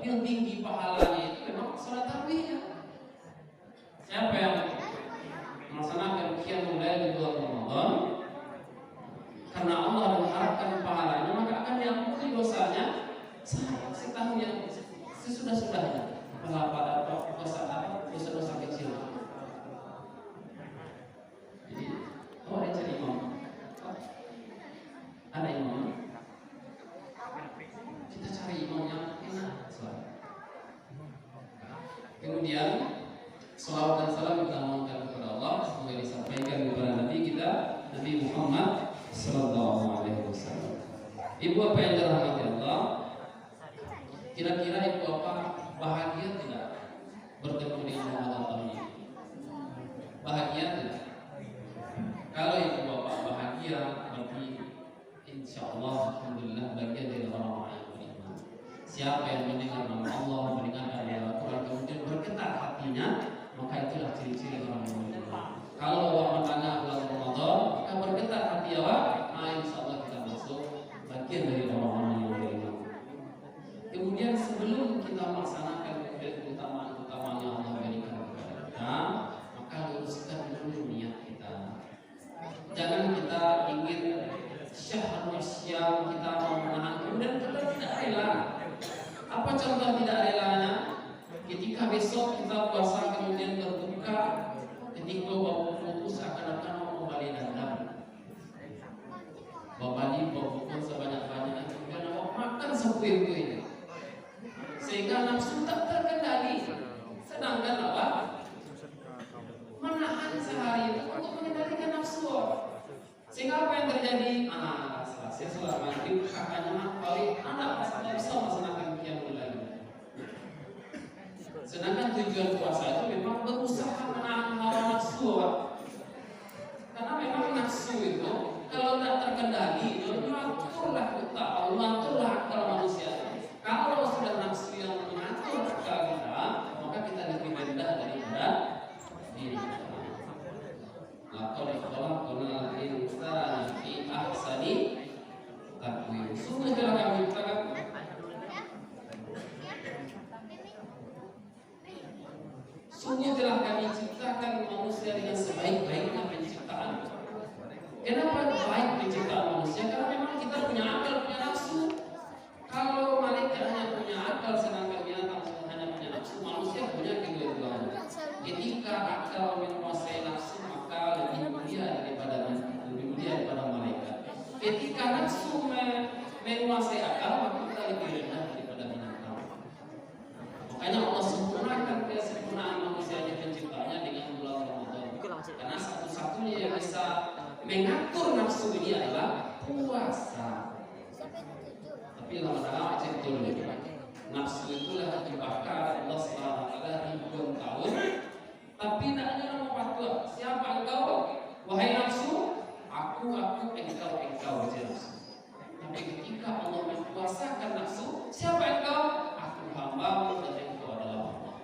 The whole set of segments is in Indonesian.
yang tinggi pahalanya itu memang salat tarawihnya. Siapa yang melaksanakan qiyamul lail di bulan Ramadan karena Allah mengharapkan pahalanya, maka akan diampuni dosanya setahun yang sesudah-sudahnya. Dosa-dosa kecil. Jadi, ada cari imam. Ada imam. Kita cari imam yang enak. Kemudian salawat dan salam kita mohonkan kepada Allah semoga disampaikan kepada Nabi kita Nabi Muhammad Sallallahu Alaihi Wasallam. Ibu apa yang dirahmati Allah? Kira-kira ibu apa bahagia tidak bertemu dengan Ramadan tahun ini? Bahagia tidak? Kalau ibu bapak bahagia, berarti insya Allah alhamdulillah bagian dari orang-orang yang beriman. Siapa yang mendengar nama Allah, mendengar ayat Al-Quran, kemudian bergetar hatinya, maka itulah ciri-ciri orang yang beriman. Kalau awak mendengar bulan Ramadan, maka bergetar hati awak, insya Allah kita masuk bagian dari orang-orang yang beriman. Kemudian sebelum kita melaksanakan keutamaan-keutamaan yang Allah berikan kepada kita, maka luruskan dulu niat kita. Jangan kita ingin syahrul syam, kita mau menahan, kemudian kita tidak rela. Apa contoh tidak relanya? Ketika besok kita puasa kemudian berbuka, ketika bau putus akan mau kembali dandang. Bapak pukul sebanyak-banyaknya, kemudian makan sepuih-puihnya. Sehingga langsung tak terkendali. Sedangkan apa? Menahan sehari itu untuk mengendalikan nafsu. Sehingga apa yang terjadi? Selesai sholat maghrib, kakaknya balik, anak tidak bisa melaksanakan qiyamul lail. Sedangkan tujuan puasa itu memang berusaha menahan hawa nafsu. Karena memang nafsu itu kalau tidak terkendali, itu mengaturlah akal manusia. Kalau sudah nafsu yang mengatur akal kita, maka kita lebih rendah daripada diri kita. Laqad khalaqnal insana fi ahsani taqwim. Sungguh telah kami ciptakan manusia dengan sebaik-baiknya penciptaan. Kenapa baik penciptaan manusia? Karena memang kita punya akal, punya nafsu. Kalau malaikat hanya punya akal, sedangkan binatang hanya punya nafsu, manusia punya kedua-duanya. Ketika akal menguasai nafsu, maka lebih mulia daripada malaikat. Ketika nafsu menguasai akal, maka kita lebih rendah daripada binatang. Makanya Allah sempurnakan kesempurnaan manusia yang penciptanya dengan bulan Ramadan. Karena satu-satunya yang bisa mengatur nafsu ini adalah puasa. Tapi lama-lama cek dulu, nafsu itulah dibakar Allah SWT ribuan tahun, tapi tidak hanya nama fatwa. Siapa engkau? Wahai nafsu, aku, engkau nafsu. Tapi ketika Allah menguasakan nafsu, siapa engkau? Aku hamba dan engkau adalah Allah.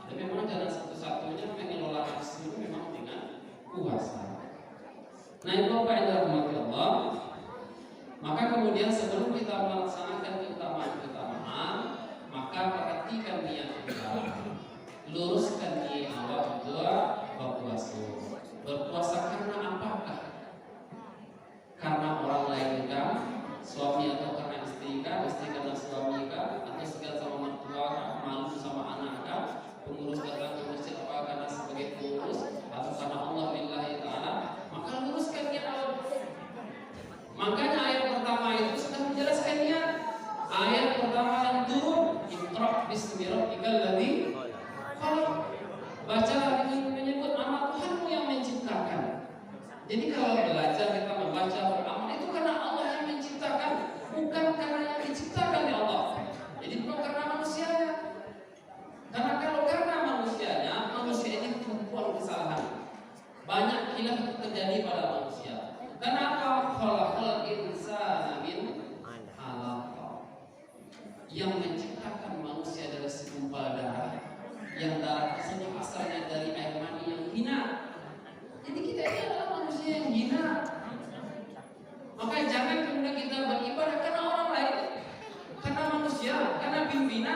Ada memang jalan satu-satunya mengelola nafsu itu memang dengan puasa. Nah, itu apa yang dirahmati Allah? Maka kemudian sebelum kita melaksanakan keutamaan, maka perhatikan niat kita, luruskan niat awal berpuasa. Berpuasa karena apakah? Karena orang lain kah? Suami atau karena istri kah? Istri karena suami kah? Atau segan sama mertua kah? Malu sama anak kah? Pengurus datang ke masjid apa karena sebagai pengurus? Atau karena Allah billahi ta'ala? Maka luruskan niat awal. Makanya ayat pertama itu sudah menjelaskan niat. Ayat pertama yang turun, Iqra bismi rabbikal ladzi khalaq. Bacalah dengan menyebut nama Tuhanmu yang menciptakan. Jadi kalau belajar kita membaca beramal itu karena Allah yang menciptakan, bukan karena yang diciptakan oleh Allah. Jadi bukan karena manusianya. Karena kalau karena manusianya, manusia ini tumpuan kesalahan. Banyak khilaf terjadi pada manusia. Kenapa khalaqal insana min alaq? Yang menciptakan manusia dari segumpal darah, yang darah tersebut asalnya dari air mani yang hina. Jadi kita ini adalah manusia yang hina. Maka jangan kemudian kita beribadah karena orang lain, karena manusia, karena pimpinan,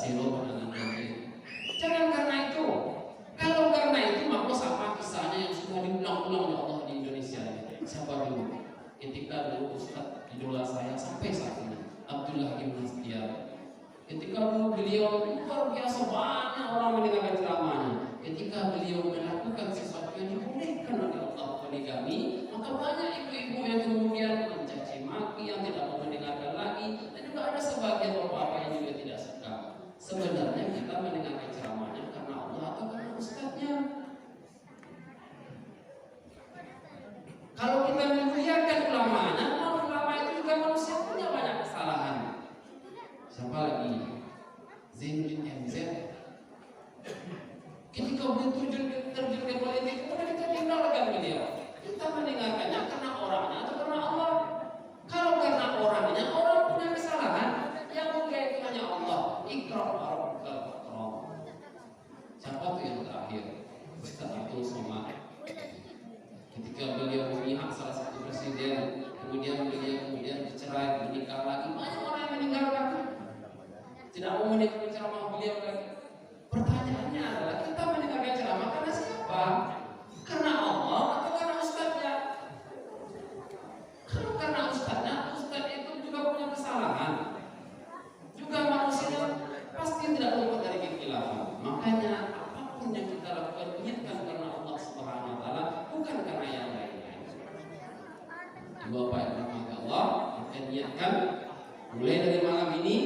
silo dengan gaji. Jangan karena itu. Kalau karena itu maka sama kisahnya yang sudah diulang-ulang oleh Allah di Indonesia. Siapa dulu? Ketika dulu Ustaz idola saya sampai saat ini, Abdullah bin Setia. Ketika dulu beliau luar biasa banyak orang mendengarkan ceramahnya. Ketika beliau melakukan sesuatu yang dibolehkan oleh Allah, poligami, maka banyak ibu-ibu yang kemudian mencaci maki, yang tidak mau mendengarkan lagi, dan juga ada sebagian bapak-bapak yang juga tidak suka. Sebenarnya kita mendengarkan ceramahnya karena Allah atau karena ustadznya. Kalau kita memuliakan ulamanya, ulama itu juga manusia punya banyak kesalahan. Siapa lagi? Zainuddin MZ. Ketika beliau terjun ke politik, kemudian kita tinggalkan beliau. Kita mendengarkannya karena orangnya atau karena Allah. Kalau karena orangnya, orang punya kesalahan. Yang mulia itu hanya Allah. Iqra rabbukal akram. Siapa tuh yang terakhir? Ustaz Abdul Somad. Ketika beliau memihak salah satu presiden, kemudian beliau bercerai, menikah lagi, banyak orang yang meninggalkan. Tidak mau mendengarkan ceramah beliau lagi. Pertanyaannya adalah kita mendengarkan ceramah karena siapa? Karena Allah atau karena ustadznya? Kalau karena ustadznya, ustadz itu juga punya kesalahan. Juga manusia pasti tidak luput dari kekhilafan. Makanya apapun yang kita lakukan niatkan karena Allah Subhanahu wa taala, bukan karena yang lain-lain. Bapak yang dirahmati Allah, maka niatkan mulai dari malam ini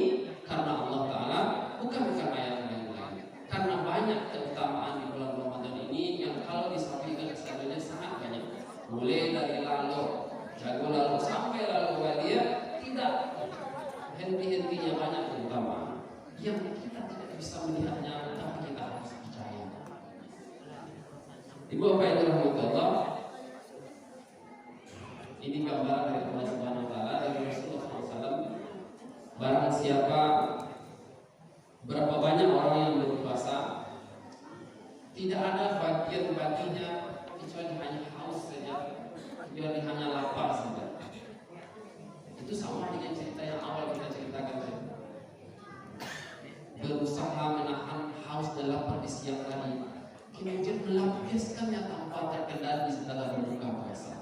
karena Allah Ta'ala, bukan karena yang lain-lain. Karena banyak keutamaan di bulan Ramadan ini yang kalau disampaikan kesadanya sangat banyak. Mulai dari lalu, jago lalu sampai lalu walia, tidak henti-hentinya banyak keutamaan yang kita tidak bisa melihatnya, tapi kita harus percaya. Ibu apa yang dirahmati Allah, ini gambaran dari Allah Subhanahu wa taala dari Rasulullah SAW. Barang siapa, berapa banyak orang yang berpuasa, tidak ada bagian-bagiannya kecuali hanya haus saja, kecuali hanya lapar saja. Itu sama dengan cerita yang awal kita ceritakan tadi. Berusaha menahan haus dan lapar di siang hari, kemudian melampiaskannya tanpa terkendali setelah berbuka puasa.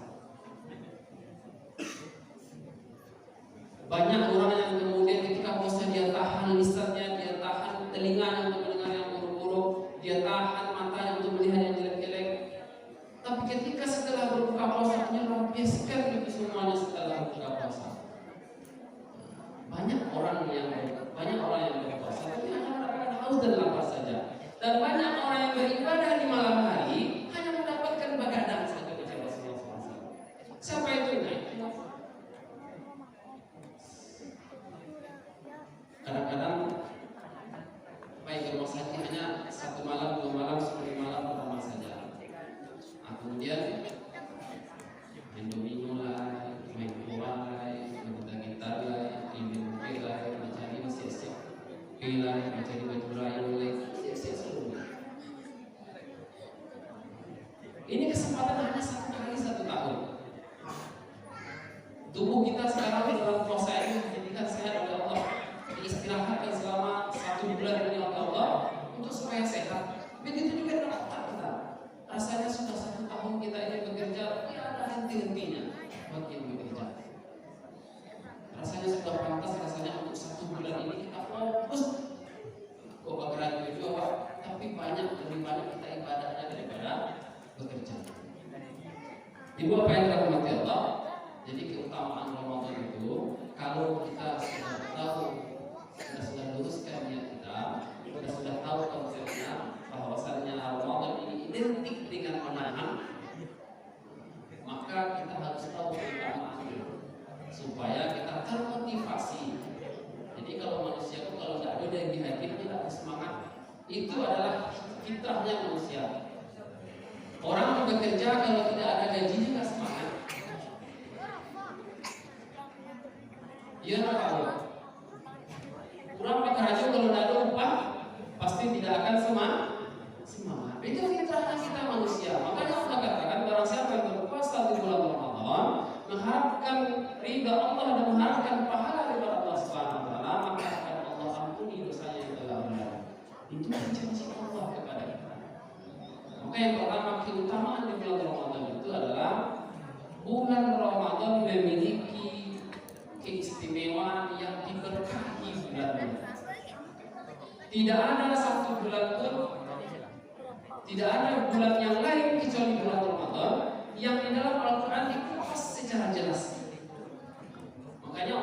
Banyak orang yang kemudian ketika puasa dia tahan lisannya, dia tahan telinganya untuk mendengar yang buruk-buruk, dia tahan matanya untuk melihat yang jelek-jelek. Tapi ketika setelah berbuka puasa dia lampiaskan itu semuanya setelah berbuka puasa. Banyak orang yang berpuasa tapi hanya mendapatkan haus dan lapar saja. Dan banyak orang yang beribadah di malam hari hanya mendapatkan begadang saja kepada Rasulullah SAW. Siapa itu? Kadang-kadang baik rumah saja hanya 1 malam, 2 malam, 10 malam rumah saja. Kemudian main domino lah, main bola lah, main gitar lah, main musik lah, mencari siasat, pilih mencari baju raya lah, siasat seluruhnya. Ini kesempatan hanya 1 kali 1 tahun. Tubuh kita sekarang dalam puasa ini dijadikan sehat oleh Allah. Diistirahatkan selama 1 bulan ini oleh Allah untuk supaya sehat. Begitu juga dengan otak kita. Rasanya sudah 1 tahun kita ini bekerja, tidak ada henti-hentinya buat yang bekerja. Rasanya sudah pantas, rasanya untuk 1 bulan ini kita fokus. Kok bergerak juga, Pak? Tapi lebih banyak kita ibadahnya daripada bekerja. Ibu apa yang dirahmati Allah? Jadi keutamaan Ramadan itu, kalau kita sudah tahu, sudah luruskan niat kita sudah tahu konsepnya bahwasannya Ramadan ini identik dengan menahan, maka kita harus tahu keutamaannya supaya kita termotivasi. Jadi kalau manusia itu kalau tidak ada yang dihadirkan tidak ada semangat. Itu adalah fitrahnya manusia. Orang bekerja kalau tidak ada gajinya nggak semangat. Iya Pak. Kurang bekerja kalau tidak ada upah pasti tidak akan semangat. Itu fitrahnya kita manusia. Makanya Allah katakan barang siapa yang berpuasa di bulan Ramadan mengharapkan ridha Allah dan mengharapkan pahala dari Allah Subhanahu wa taala, maka akan Allah ampuni dosanya yang telah lalu. yang pertama, keutamaan di bulan Ramadan itu adalah bulan Ramadan memiliki keistimewaan yang diberkahi bulannya. Tidak ada satu bulan pun, tidak ada bulan yang lain kecuali bulan Ramadan yang di dalam Al-Quran dikupas secara jelas. Makanya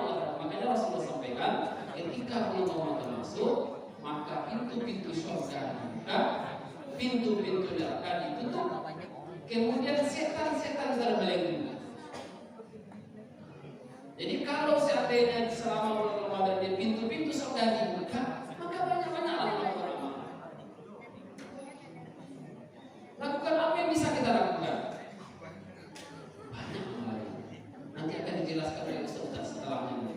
Rasulullah sampaikan, ketika bulan Ramadan masuk, maka pintu-pintu surga dibuka, pintu-pintu neraka ditutup, kemudian setan-setan terbelenggu. Jadi kalau seandainya selama bulan Ramadan di pintu-pintu surga dibuka, maka banyak-banyak amal-amal. Lakukan apa yang bisa kita lakukan? Banyak amal. Nanti akan dijelaskan oleh Ustaz setelahnya.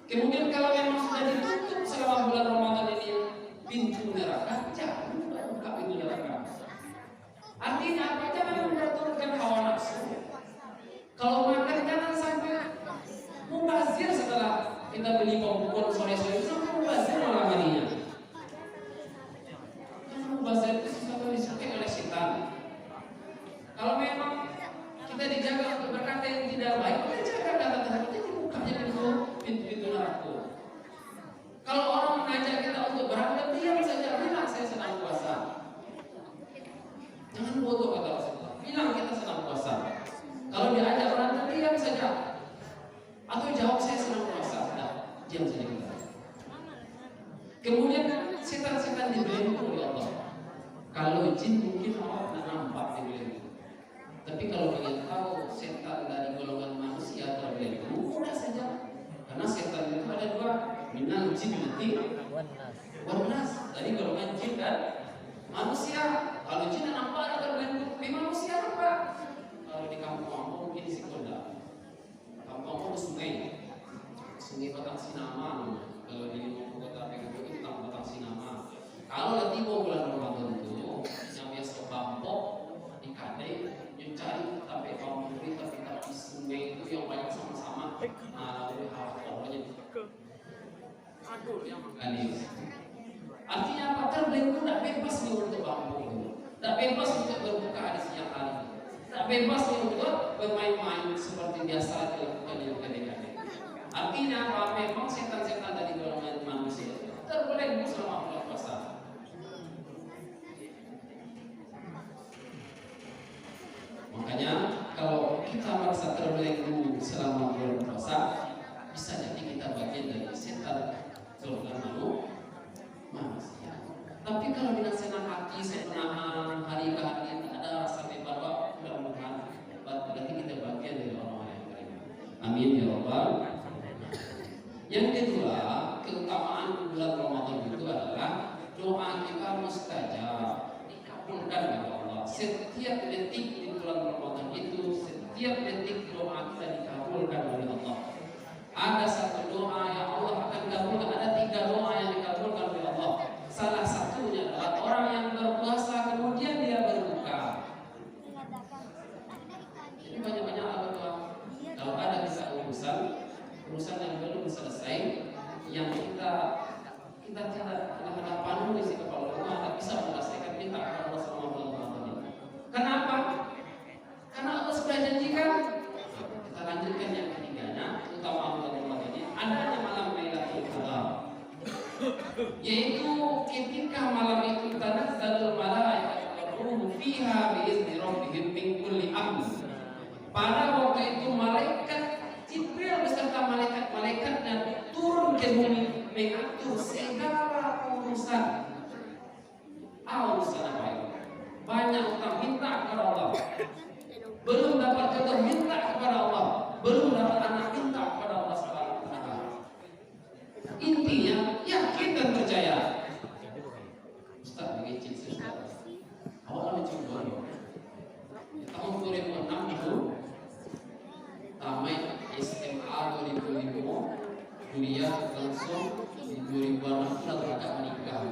Kemudian kalau memang sudah ditutup selama bulan Ramadan ini pintu neraka, jangan buka pintu neraka. Artinya apa? Jangan memperturutkan hawa nafsu. Kalau makan jangan sampai mubazir setelah kita beli popcorn sore-sore itu sampai mubazir malam harinya. Karena mubazir itu sesuatu yang disukai oleh setan. Kalau memang kita dijaga untuk berkata yang tidak baik, kita jaga kata-kata kita dibukanya pintu neraka. Kalau orang mengajak kita untuk berangkat, diam saja, bilang saya sedang puasa. Jangan bodoh kata Rasulullah, bilang kita sedang puasa. Kalau diajak berangkat, diam saja. Atau jawab saya sedang puasa, nah, diam saja kita. Kemudian setan-setan dibelenggu oleh Allah. Kalau jin mungkin awak tidak nampak dibelenggu. Tapi kalau ingin tahu setan dari golongan manusia terbelenggu, mudah saja. Karena setan itu ada dua, minal jinnati wan nas, dari golongan jin dan manusia. Kalau jin nampak ada terbelenggu, di manusia nampak. Kalau di kampung mungkin di Sikonda, kampung sungai Batang Sinama. Kalau di kota Pengadu itu Batang Sinama. Kalau nanti mau bulan Ramadan itu, yang biasa bampok di Kadai, mencari tapi kampung tapi sungai itu yang banyak sama-sama. Lebih pokoknya artinya apa? Terbelenggu tidak bebas nih untuk bambu, tidak bebas untuk berbuka di siang hari, tidak bebas nih untuk bermain-main seperti biasa dilakukan di kedai-kedai. Artinya apa? Memang setan-setan dari golongan manusia terbelenggu selama bulan puasa. Makanya kalau kita merasa terbelenggu selama bulan puasa, bisa jadi kita bagian dari setan golongan manusia. Tapi kalau dengan senang hati, sepenahan, hari ke hari tidak ada rasa bebas, mudah-mudahan berarti kita bagian dari orang-orang yang beriman. Amin ya Rabbal. Yang kedua, keutamaan bulan Ramadan itu adalah doa kita mustajab, dikabulkan oleh Allah. Setiap detik di bulan Ramadan itu, setiap detik doa kita dikabulkan oleh Allah. Ada satu doa yang Allah akan kabulkan, ada 3 doa yang dikabulkan oleh Allah. Salah satunya adalah orang yang berpuasa kemudian dia berbuka. Jadi banyak-banyak apa doa. Kalau ada bisa urusan yang belum selesai, yang kita tidak ada panu di sini kepala rumah, tidak bisa menyelesaikan, minta kepada Allah selama bulan Ramadan ini. Kenapa? Karena Allah sudah janjikan. Kita lanjutkan yang ketiganya, utama bulan Ramadan ini adanya malam Lailatul Qadar, yaitu ketika malam itu tanazzalul malaikatu war-ruhu fiha bi'izni rabbihim min kulli amr. Pada waktu itu malaikat Jibril beserta malaikat-malaikatnya turun ke bumi mengatur segala urusan. Urusan apa itu? Banyak utang, minta kepada Allah. Belum dapat jodoh, minta kepada Allah. Belum dapat anak, minta kepada Allah Subhanahu wa taala. Intinya yakin dan percaya. Ustaz begini Ustaz. Awal mencoba. Tahun 2006 itu tamat SMA 2005, kuliah langsung di 2006 sudah agak menikah.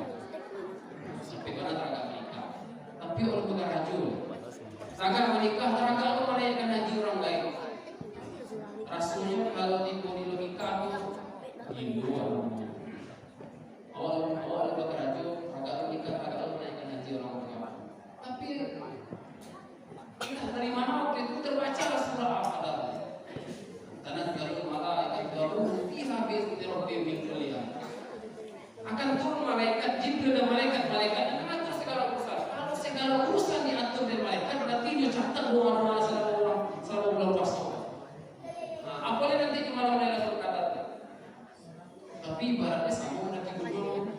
itu ada malaikat-malaikat yang mengatur segala urusan. Kalau segala urusan diatur dari malaikat, berarti dia catat doa-doa selama bulan puasa. Nah, apalagi nanti di malam Lailatul Qadar. Tapi ibaratnya sama nanti dulu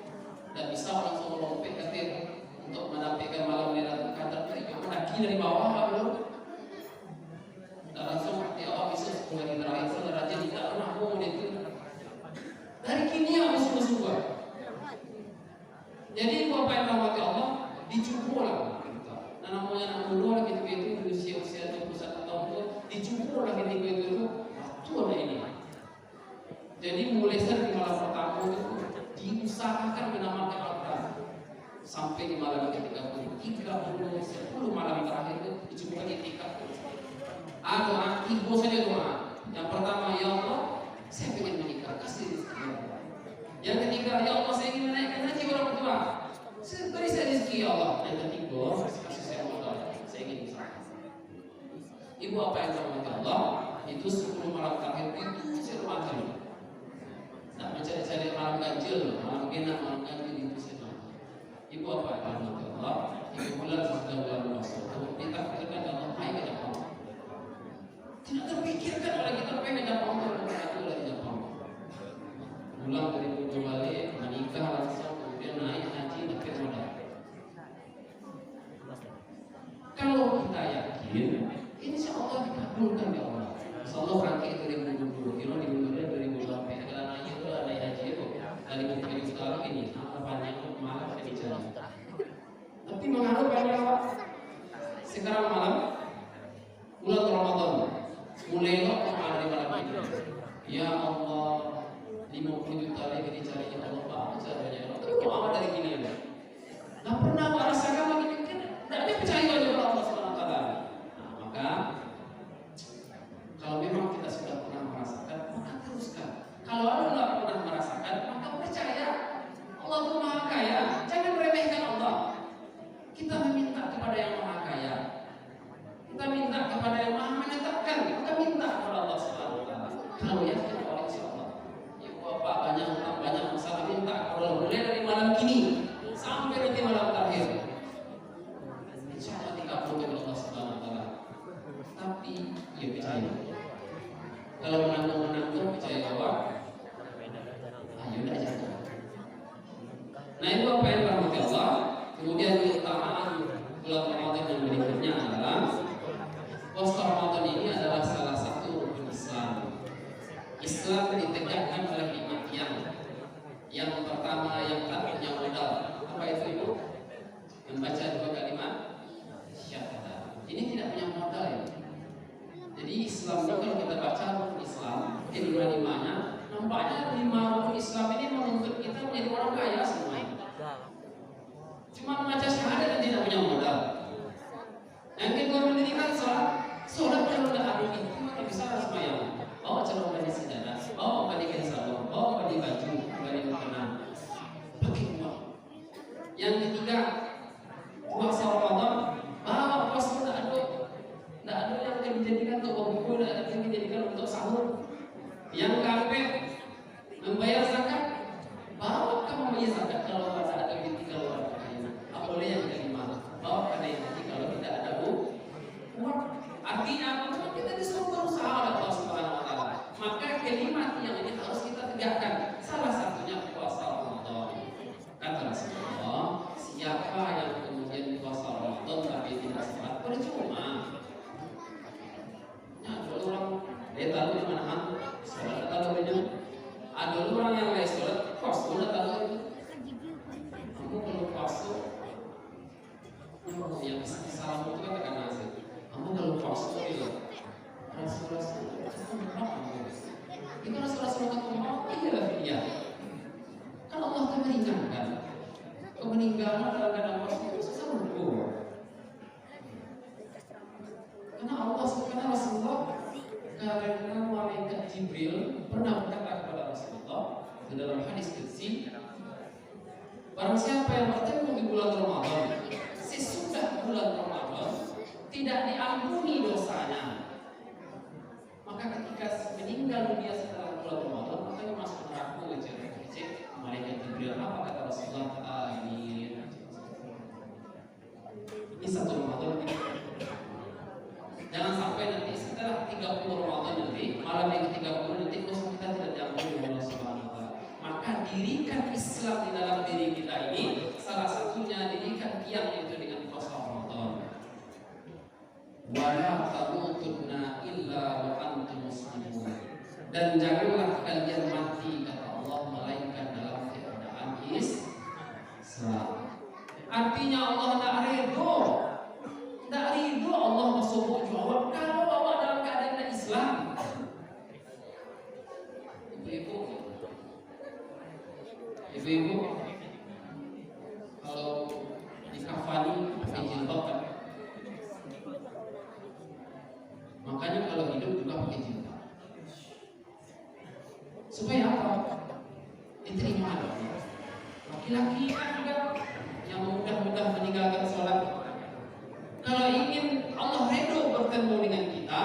dan bisa langsung lompat katir untuk menampilkan malam Lailatul Qadar. Cuma kaki dari bawah belum. Dan langsung di awal bisa 10 hari terakhir saudara aja tidak pernah mau itu. Dari kimia musuh-musuh gua. Jadi apa yang rahmati Allah dicukur lah kita. Nah namanya anak muda lagi itu usia 21 tahun itu dicukur lagi itu waktu ini. Jadi mulai dari malam pertama itu diusahakan menamakan Al-Quran sampai di malam ke-30, 10 malam terakhir itu dicukur etika. Doa, ibu saja doa. Yang pertama, ya Allah, saya ingin menikah, kasih rezeki. Yang ketiga, ya Allah, saya ingin menaikkan haji orang tua. Beri saya rezeki ya Allah. Yang ketiga, kasih saya modal. Saya ingin usaha. Ibu apa yang dirahmati Allah? Itu 10 malam terakhir itu saya macam. Nak mencari-cari malam ganjil, malam enak, malam ganjil itu saya. Ibu apa yang dirahmati Allah? Ibu bulan sudah bulan puasa. Ditakdirkan Allah baik pada Allah. Tidak terpikirkan oleh kita pengen dapat Allah itu lagi dapat. Pulang dari Pulau Bali, menikah langsung, kemudian naik haji dapat modal. Kalau kita yakin, insya Allah dikabulkan ya Allah. Insya Allah rangkai 2020, kira di bulan 2008, kalau naik itu naik haji itu dari mungkin sekarang ini harapannya malam saya bicara. Tapi mengharap apa? Sekarang malam bulan Ramadan. Mulailah doa di malam ini. Ya Allah, 50 juta lagi dicari ya Allah, apa caranya? Tapi kok dari gini ya? Nggak pernah merasakan lagi kan? Tidak ada percaya kepada Allah SWT. Nah, maka kalau memang kita sudah pernah merasakan, maka teruskan. Kalau Anda tidak pernah merasakan, maka percaya Allah itu Maha Kaya. Jangan remehkan Allah. Kita meminta kepada yang Maha Kaya. Kita minta kepada yang Maha Menetapkan. Kita minta kepada Allah SWT. Kalau yakin Allah insya Allah. Ya Bapak banyak utang, banyak masalah, minta kepada Allah. Mulai dari malam ini sampai nanti malam terakhir. Insya Allah dikabulkan oleh Allah SWT. Tapi ya percaya. Kalau menanggung percaya bahwa ayo dah jangan. Nah itu apa yang dirahmati Allah. Kemudian keutamaan bulan Ramadan yang berikutnya adalah puasa Ramadan ini adalah salah satu rukun Islam. Islam ditegakkan oleh 5 tiang. Yang pertama yang tak punya modal. Apa itu Ibu? Membaca 2 kalimat syahadat. Ini tidak punya modal ya. Jadi Islam itu kalau kita baca rukun Islam, lima-limanya, nampaknya 5 rukun Islam ini menuntut kita menjadi orang kaya semua. Cuma membaca syahadat dan tidak punya modal. Yang kedua mendirikan sholat. Sholat kalau tidak ada itu mana bisa sembahyang. Bawa calon bani sejadah, bawa bani sabun, bawa bani baju, bani makanan, pakai uang. Yang ketiga puasa Ramadan, bawa puasa tidak ada yang akan dijadikan untuk buku, tidak ada yang dijadikan untuk sahur. Yang keempat membayar zakat, bawa kamu membayar zakat kalau ada binti kalau ada kain. Apa boleh yang kelima, bawa pada yang tadi kalau tidak ada uang. Artinya apa? Kita disuruh berusaha oleh Allah Subhanahu Wa Taala. Maka kelima yang ini harus kita tegakkan. Salah satunya puasa Ramadan. Kata Rasulullah, siapa yang kemudian puasa Ramadan tapi tidak sholat percuma. Ya, ada orang dia tahu di mana sholat tahu itu. Ada orang yang lain sholat kos sudah tahu itu. Kamu kalau puasa, yang salah itu kan karena nasi. Kamu kalau puasa itu Rasulullah itu Rasulullah ngomong iya. Kan Allah akan meringankan kemeninggalan dalam keadaan puasa itu sesungguhnya. Karena Allah karena Rasulullah karena malaikat Jibril pernah berkata kepada Rasulullah dalam hadis qudsi, barang siapa yang bertemu di bulan Ramadan sesudah bulan Ramadan tidak diampuni dosanya, maka ketika meninggal dunia setelah bulan Ramadan maka dia masuk neraka. Malaikat Jibril apa kata Rasulullah? Ini Artinya Allah tidak ridho. Tidak ridho Allah bersubuh jawab kalau awak dalam keadaan Islam. Ibu-ibu, kalau dikafani pakai jilbab kan? Makanya kalau hidup juga pakai jilbab. Supaya apa? Diterima Allah. Laki-laki kan juga yang mudah-mudah meninggalkan sholat. Kalau ingin Allah ridho bertemu dengan kita,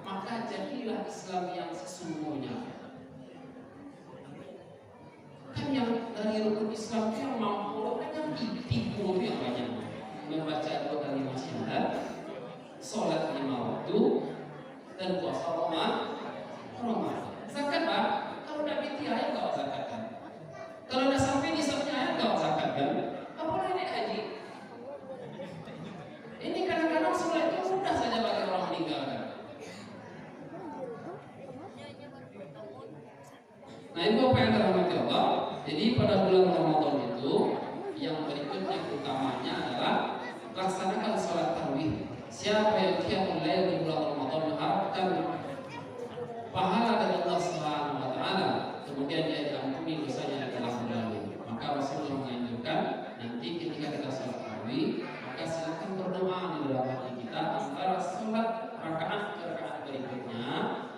maka jadilah Islam yang sesungguhnya. Kan yang dari rukun Islam itu yang mampu kan tipu yang banyak. Membaca 2 kali syahadat, sholat 5 waktu, dan puasa Ramadan. Zakat Pak, kalau tidak binti ayat kau zakatkan. Kalau tidak sampai nisabnya ayat kau zakatkan. Apa boleh naik haji? Ini kadang-kadang sholat itu mudah saja bagi orang meninggalkan. Nah, ibu apa yang dirahmati Allah? Jadi pada bulan Ramadan itu yang berikutnya utamanya adalah laksanakan sholat tarawih. Siapa yang qiyamul lail di bulan Ramadan mengharapkan pahala dari Allah Subhanahu wa taala, kemudian dia diampuni dosanya yang telah berlalu. Maka Rasulullah menganjurkan nanti ketika kita sholat tarawih, maka silakan berdoa di dalam hati kita antara sholat rakaat ke rakaat berikutnya.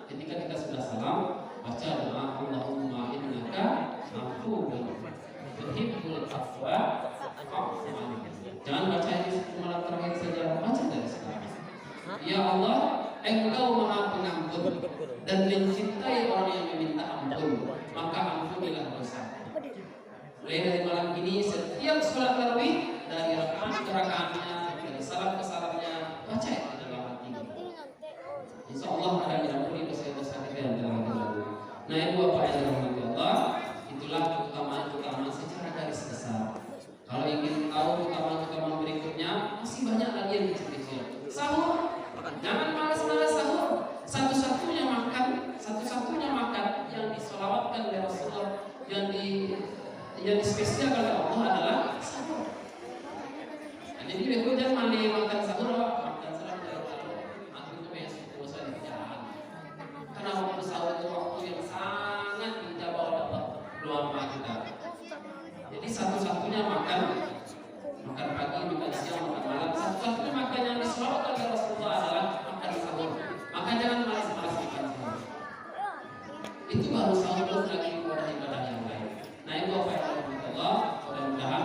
Ketika kita sudah salam, baca doa Allahumma innaka afuwwun tuhibbul afwa fa'fu anni. Jangan baca ini malam terakhir saja, baca dari sekarang. Ya Allah, Engkau Maha Pengampun dan mencintai orang yang meminta ampun, maka ampunilah dosa. Mulai dari malam ini setiap sholat tarawih dari rakaat ke rakaatnya, dari salam ke salamnya, baca itu dalam hati. Insya Allah akan diampuni dosa-dosa kita yang telah berlalu. Nah, ibu bapak yang dirahmati Allah, itulah keutamaan-keutamaan secara garis besar. Kalau ingin tahu keutamaan-keutamaan berikutnya, masih banyak lagi yang kecil-kecil. Sahur, jangan malas-malas sahur. Satu-satunya makan yang disolawatkan oleh Rasulullah, yang dispesialkan oleh Allah adalah sahur. Nah, jadi ibu jangan makan sahur, makan sahur aku itu besok puasa di jalan. Karena waktu sahur itu waktu yang sangat dijabah oleh Allah doa kita. Jadi satu-satunya makan pagi, makan siang, makan malam. Satu-satunya makan yang disolawatkan oleh Rasulullah adalah makan sahur. Maka jangan malas-malas makan sahur. Itu baru sahur, belum lagi ibadah yang lain. Nah, itu apa yang Allah mudah-mudahan